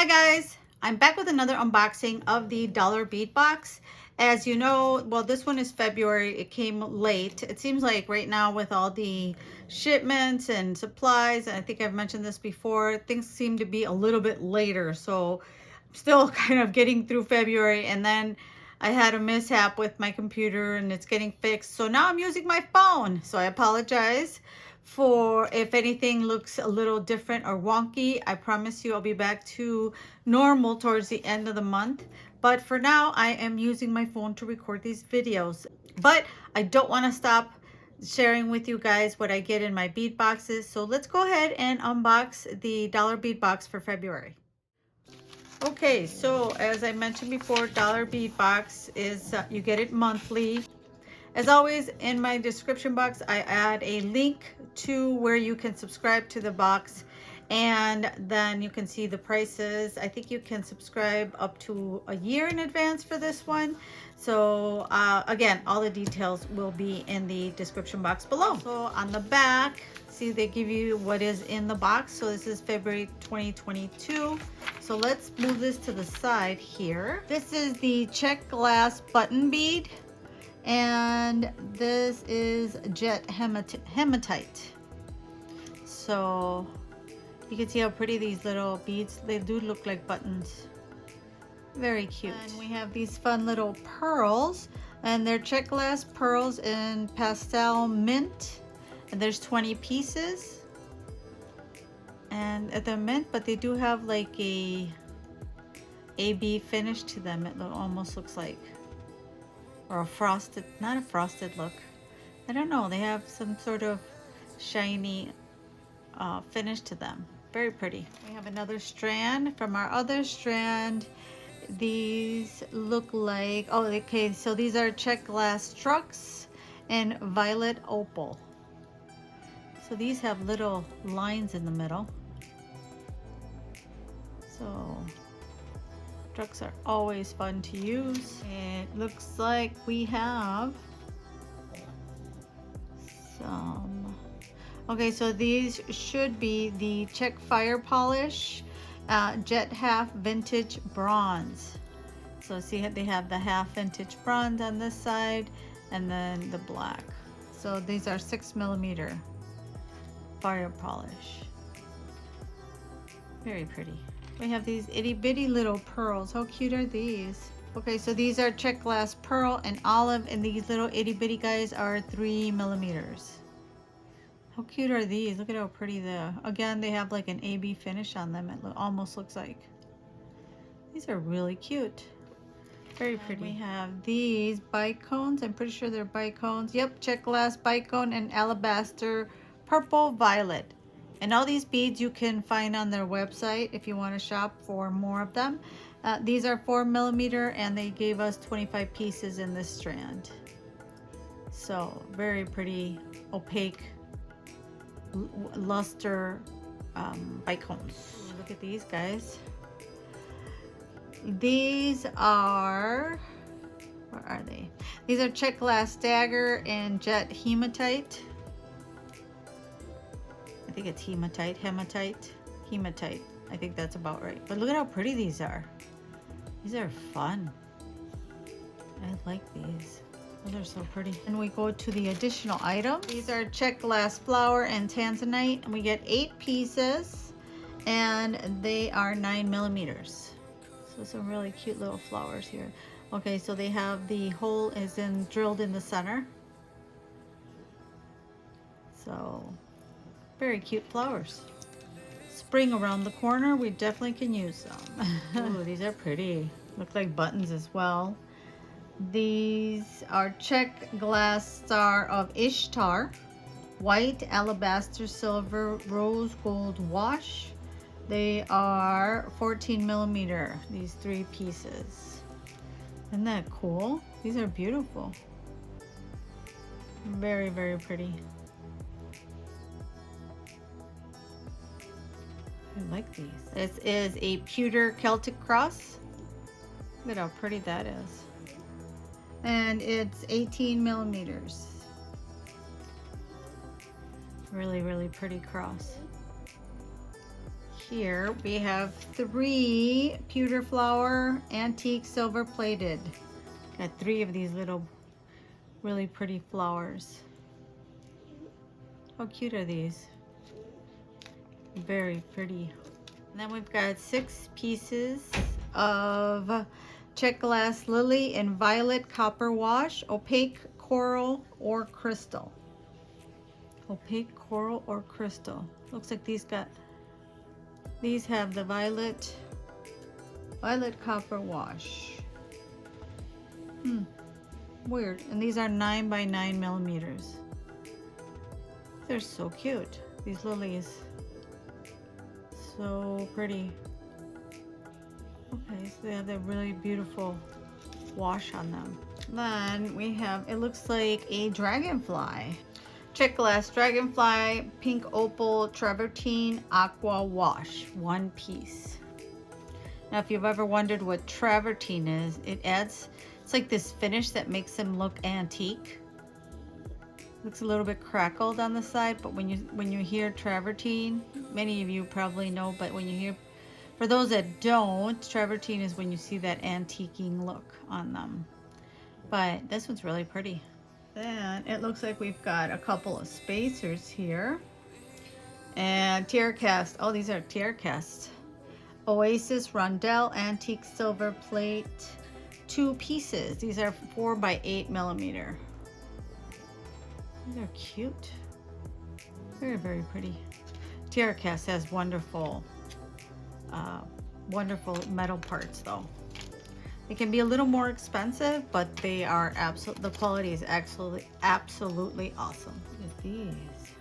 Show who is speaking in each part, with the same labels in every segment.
Speaker 1: Hi guys, I'm back with another unboxing of the dollar bead box. As you know, well, this one is February. It came late. It seems like right now with all the shipments and supplies, and I think I've mentioned this before, things seem to be a little bit later. So I'm still kind of getting through February, and then I had a mishap with my computer and it's getting fixed. So now I'm using my phone. So I apologize for if anything looks a little different or wonky. I promise you I'll be back to normal towards the end of the month. But for now, I am using my phone to record these videos. But I don't want to stop sharing with you guys what I get in my bead boxes. So let's go ahead and unbox the dollar bead box for February. Okay, so as I mentioned before, dollar bead box is you get it monthly. As always, in my description box, I add a link to where you can subscribe to the box, and then you can see the prices. I think you can subscribe up to a year in advance for this one. So again, all the details will be in the description box below. So on the back, see, they give you what is in the box. So this is February 2022. So let's move this to the side here. This is the check glass button bead. And this is jet hematite. So you can see how pretty these little beads, they do look like buttons. Very cute. And we have these fun little pearls, and they're check glass pearls in pastel mint, and there's 20 pieces. And they're mint, but they do have like a AB finish to them. It almost looks like, or a frosted, not a frosted look. I don't know, they have some sort of shiny finish to them. Very pretty. We have another strand. From our other strand, these look like, oh, okay, so these are check glass trucks and violet opal. So these have little lines in the middle. So trucks are always fun to use. It looks like we have some, okay, so these should be the check fire polish jet half vintage bronze. So see, they have the half vintage bronze on this side and then the black. So these are 6mm fire polish. Very pretty. We have these itty bitty little pearls. How cute are these? Okay, so these are check glass pearl and olive, and these little itty bitty guys are 3mm. How cute are these? Look at how pretty again, they have like an AB finish on them. It almost looks like. These are really cute. Very pretty. And we have these bicones. I'm pretty sure they're bicones. Yep, check glass bicone and alabaster purple violet. And all these beads you can find on their website if you want to shop for more of them. These are 4mm, and they gave us 25 pieces in this strand. So very pretty opaque luster bicones. Look at these guys. These are, where are they? These are check glass dagger and jet hematite. I think it's hematite. I think that's about right. But look at how pretty these are. These are fun. I like these. Those are so pretty. And we go to the additional items. These are check glass flower and tanzanite, and we get 8 pieces, and they are 9mm. So some really cute little flowers here. Okay, so they have the hole is drilled in the center. So very cute flowers. Spring around the corner, we definitely can use them. Ooh, these are pretty. Look like buttons as well. These are check glass star of Ishtar, white, alabaster, silver, rose gold wash. They are 14mm, these 3 pieces. Isn't that cool? These are beautiful. Very, very pretty. I like these. This is a pewter Celtic cross. Look at how pretty that is. And it's 18mm. Really, really pretty cross. here we have 3 pewter flower antique silver plated. Got 3 of these little really pretty flowers. How cute are these? Very pretty. And then we've got 6 pieces of check glass lily in violet copper wash, opaque coral or crystal. Opaque coral or crystal. Looks like these have the violet copper wash. Weird. And these are 9 by 9 millimeters. They're so cute. These lilies. So pretty. Okay, so they have that really beautiful wash on them. Then we have, it looks like a dragonfly. Check glass dragonfly, pink opal, travertine, aqua wash. 1 piece. Now, if you've ever wondered what travertine is, it's like this finish that makes them look antique. Looks a little bit crackled on the side, but when you hear travertine, many of you probably know, but when you hear, for those that don't, travertine is when you see that antiquing look on them. But this one's really pretty. Then it looks like we've got a couple of spacers here. And tear cast. Oh, these are tear cast. Oasis Rondelle antique silver plate. 2 pieces. These are 4 by 8 millimeter. These are cute. Very, very pretty. Tiara cast has wonderful metal parts though. They can be a little more expensive, but they are the quality is absolutely awesome. Look at these.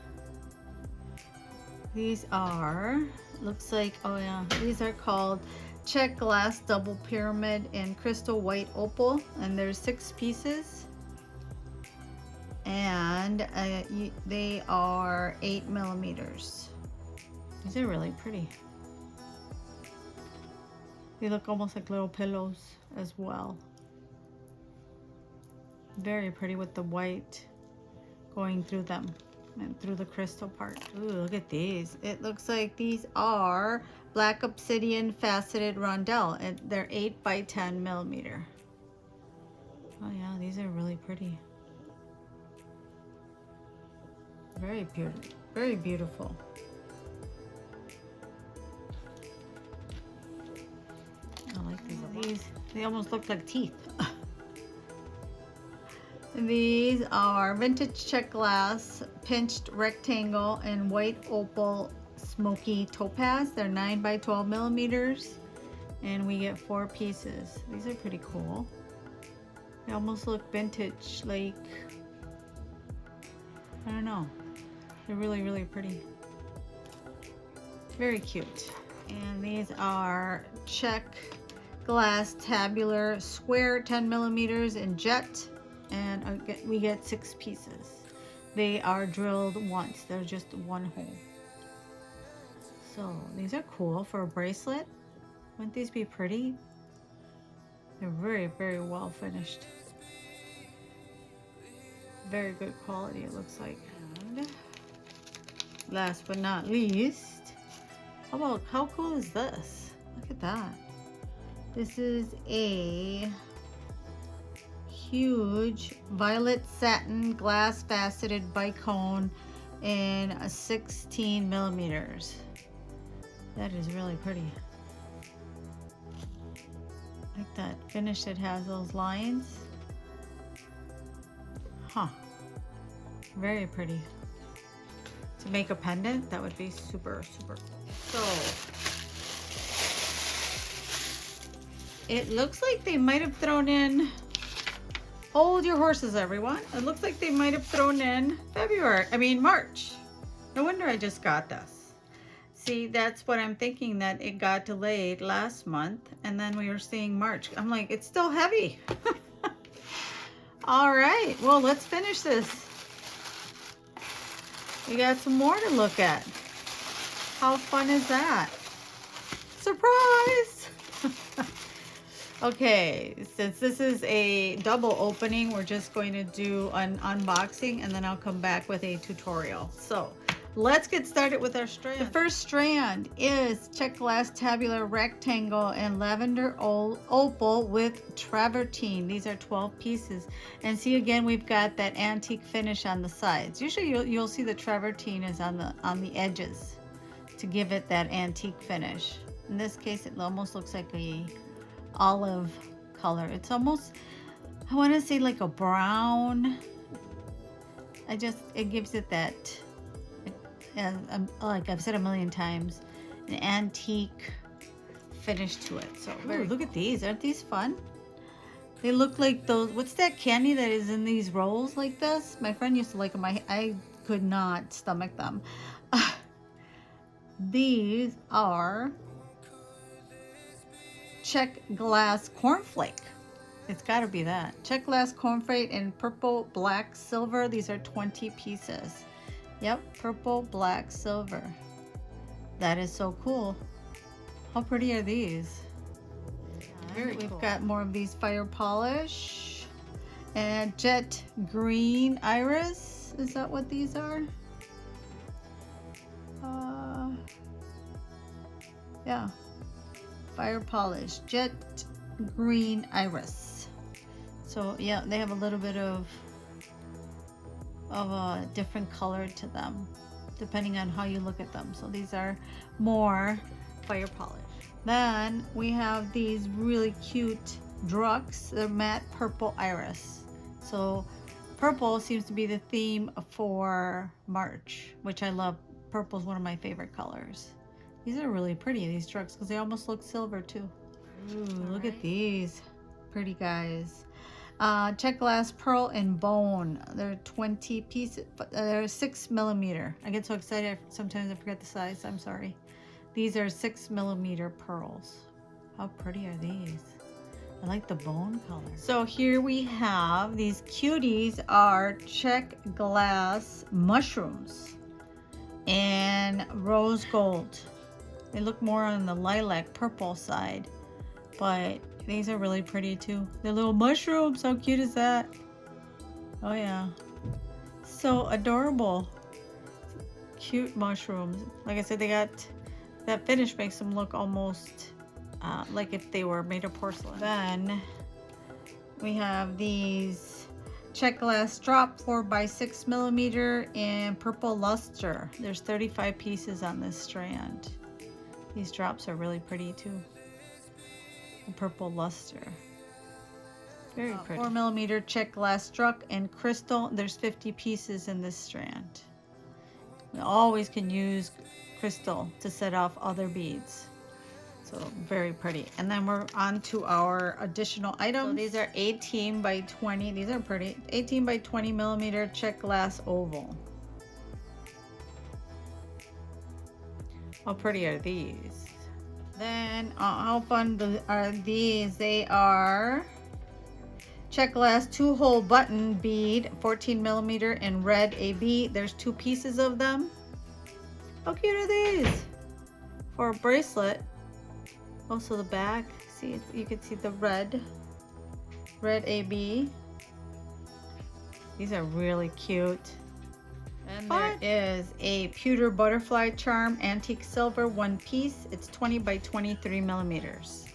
Speaker 1: These are, looks like, oh yeah, these are called check glass double pyramid in crystal white opal, and there's 6 pieces. And they are 8 millimeters. These are really pretty. They look almost like little pillows as well. Very pretty with the white going through them and through the crystal part. Ooh, look at these. It looks like these are black obsidian faceted rondelle, and they're 8 by 10 millimeter. Oh yeah, these are really pretty. Very beautiful. Very beautiful. I like these. These, they almost look like teeth. These are vintage check glass pinched rectangle and white opal smoky topaz. They're 9 by 12 millimeters, and we get 4 pieces. These are pretty cool. They almost look vintage, like, I don't know. They're really, really pretty. Very cute. And these are check glass tabular square 10 millimeters in jet, and we get 6 pieces. They are drilled once. They're just 1 hole. So these are cool for a bracelet. Wouldn't these be pretty? They're very, very well finished. Very good quality, it looks like. And last but not least, how cool is this? Look at that. This is a huge violet satin glass faceted bicone in 16 millimeters. That is really pretty. Like that finish that has those lines. Huh. Very pretty. To make a pendant, that would be super, super cool. So, it looks like they might have thrown in, hold your horses everyone. It looks like they might have thrown in March. No wonder I just got this. See, that's what I'm thinking, that it got delayed last month and then we were seeing March. I'm like, it's still heavy. All right, well, let's finish this. We got some more to look at. How fun is that? Surprise! Okay, since this is a double opening, we're just going to do an unboxing and then I'll come back with a tutorial. So let's get started with our strand. The first strand is check glass tabular rectangle and lavender opal with travertine. These are 12 pieces. And see, again, we've got that antique finish on the sides. Usually you'll see the travertine is on the edges to give it that antique finish. In this case, it almost looks like a olive color. It's almost, I want to say like a brown. It gives it that, like I've said a million times, an antique finish to it. So look at these. Aren't these fun? They look like those, what's that candy that is in these rolls like this? My friend used to like them. I could not stomach them. These are check glass cornflake. It's got to be that. Check glass cornflake in purple, black, silver. These are 20 pieces. Yep, purple, black, silver. That is so cool. How pretty are these? Very cool. We've got more of these fire polish and jet green iris. Is that what these are? Yeah, fire polish, jet green iris. So yeah, they have a little bit of a different color to them depending on how you look at them. So these are more fire polish. Then we have these really cute drugs. They're matte purple iris. So purple seems to be the theme for March, which I love. Purple is one of my favorite colors. These are really pretty, these drugs, because they almost look silver too. Ooh, look at these pretty guys. Check glass pearl and bone. They're 20 pieces, but they're 6 millimeter. I get so excited sometimes I forget the size. I'm sorry. These are 6 millimeter pearls. How pretty are these? I like the bone color. So here we have these cuties are check glass mushrooms and rose gold. They look more on the lilac purple side, but these are really pretty too. They're little mushrooms. How cute is that? Oh yeah, so adorable. Cute mushrooms. Like I said, they got that finish, makes them look almost like if they were made of porcelain. Then we have these check glass drop 4x6 millimeter in purple luster. There's 35 pieces on this strand. These drops are really pretty too. Purple luster. Very pretty. 4 millimeter check glass struck and crystal. There's 50 pieces in this strand. We always can use crystal to set off other beads. So very pretty. And then we're on to our additional items. So these are 18 by 20. These are pretty. 18 by 20 millimeter check glass oval. How pretty are these? Then how fun are these? They are check glass 2-hole button bead, 14 millimeter in red AB. There's 2 pieces of them. How cute are these? For a bracelet. Also the back, see, you can see the red AB. These are really cute. And there is a pewter butterfly charm, antique silver, 1 piece. It's 20 by 23 millimeters.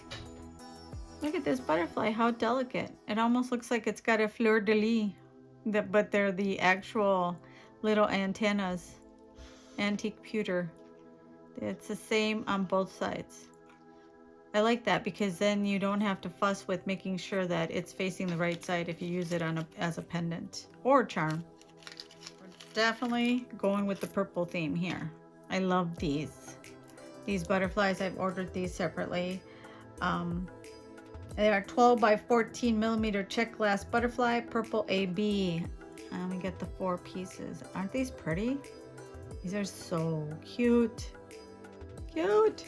Speaker 1: Look at this butterfly, how delicate. It almost looks like it's got a fleur-de-lis, but they're the actual little antennas. Antique pewter. It's the same on both sides. I like that because then you don't have to fuss with making sure that it's facing the right side if you use it on as a pendant or charm. Definitely going with the purple theme here. I love these butterflies. I've ordered these separately. They are 12 by 14 millimeter check glass butterfly, purple AB. And we get the 4 pieces. Aren't these pretty? These are so cute. Cute.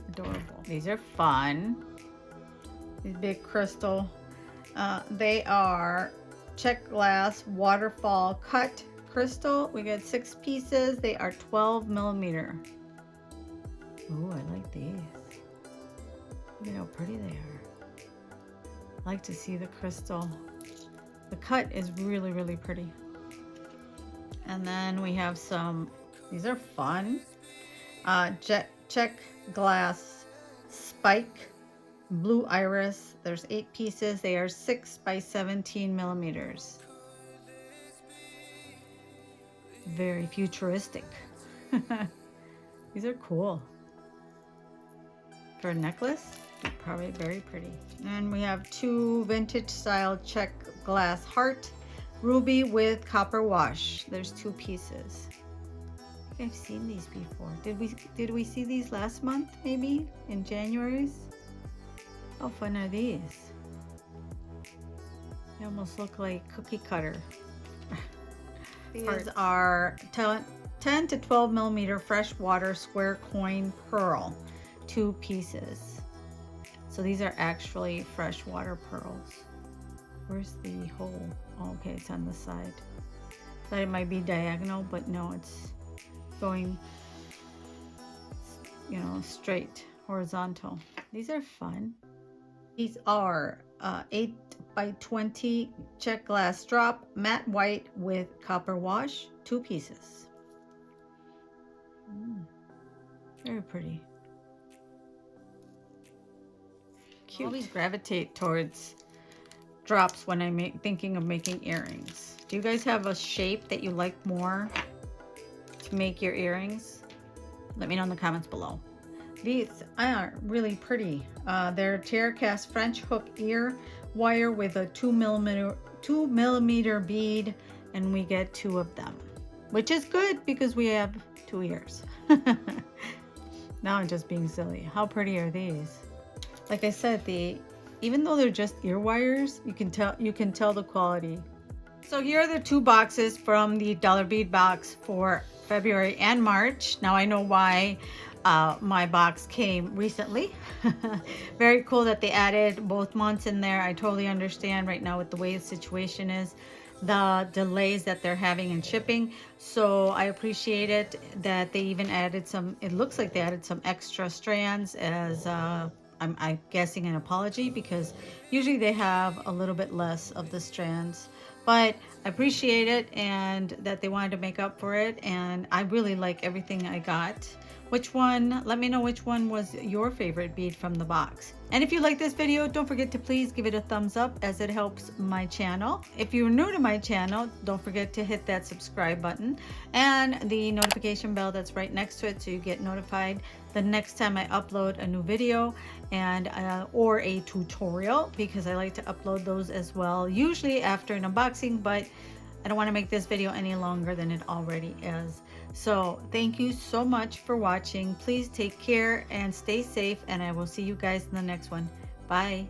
Speaker 1: Adorable. These are fun. These big crystal. They are check glass waterfall cut crystal. We got 6 pieces. They are 12 millimeter. Ooh, I like these. Look at how pretty they are. I like to see the crystal. The cut is really, really pretty. And then we have These are fun. Check glass spike, blue iris. There's 8 pieces. They are 6 by 17 millimeters. Very futuristic. These are cool. For a necklace, probably very pretty. And we have 2 vintage style check glass heart, ruby with copper wash. There's 2 pieces. I think I've seen these before. Did we see these last month, maybe in January's? How fun are these? They almost look like cookie cutter. These are 10 to 12 millimeter freshwater square coin pearl, 2 pieces. So these are actually freshwater pearls. Where's the hole? Oh, okay, it's on the side. Thought it might be diagonal, but no, it's going, you know, straight, horizontal. These are fun. These are 8 by 20 check glass drop, matte white with copper wash, 2 pieces. Very pretty. Cute. I always gravitate towards drops when I'm thinking of making earrings. Do you guys have a shape that you like more to make your earrings? Let me know in the comments below. These are really pretty. They're tear cast French hook ear wire with a 2 millimeter bead, and we get 2 of them, which is good because we have 2 ears. Now I'm just being silly. How pretty are these? Like I said, even though they're just ear wires, you can tell the quality. So here are the 2 boxes from the Dollar Bead box for February and March. Now I know why my box came recently. Very cool that they added both months in there. I totally understand right now with the way the situation is, the delays that they're having in shipping. So I appreciate it that they even added some, it looks like they added some extra strands as I'm guessing an apology, because usually they have a little bit less of the strands. But I appreciate it, and that they wanted to make up for it, and I really like everything I got. Which one, let me know which one was your favorite bead from the box. And if you like this video, don't forget to please give it a thumbs up, as it helps my channel. If you're new to my channel, don't forget to hit that subscribe button and the notification bell that's right next to it, so you get notified the next time I upload a new video and or a tutorial, because I like to upload those as well, usually after an unboxing, but I don't want to make this video any longer than it already is. So thank you so much for watching. Please take care and stay safe, and I will see you guys in the next one. Bye.